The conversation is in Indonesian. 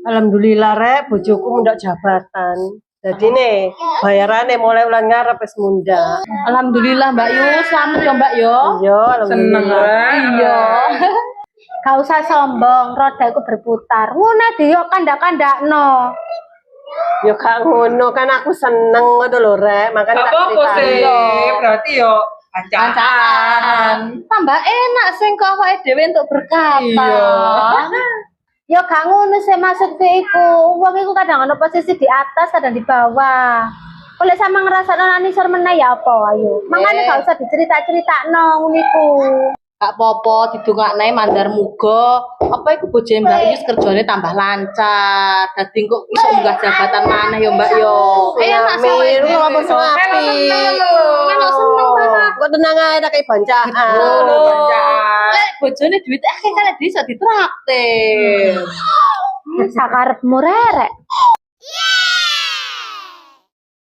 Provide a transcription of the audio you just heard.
Alhamdulillah rek bojoku ndak jabatan. Jadi nih bayarannya mulai ulang ngarep wis munda. Alhamdulillah Mbak Yu, selamat ya Mbak yo. Iya, alhamdulillah. Iya. Gak usah sombong, rodaku berputar. Ngono yo kandak-kandakno. Yo gak ngono kan aku seneng ngono lho rek, makane tak sih, berarti yo pacaran. Tambah enak sing kok awake dhewe entuk berkata. Iya. Yo gak ngono sih maksudku iku. Wong iku kadang ono posisi di atas, kadang di bawah. Oleh sama ngrasakno nang isor meneh ya apa ayo. Mangane gak usah dicerita-ceritakno ngono iku. Gak popo didongakne mandar muga apa iku bojone Mbak Yu kerjane tambah lancar. Dadi kok iso munggah jabatan maneh ya Mbak yo. Enak sih, lu apa suapi. Enak seneng banget. Kok tenang ae tak kaya bancaan. Lek bojone duit akeh kan iso ditraktir. Sakarepmu rek.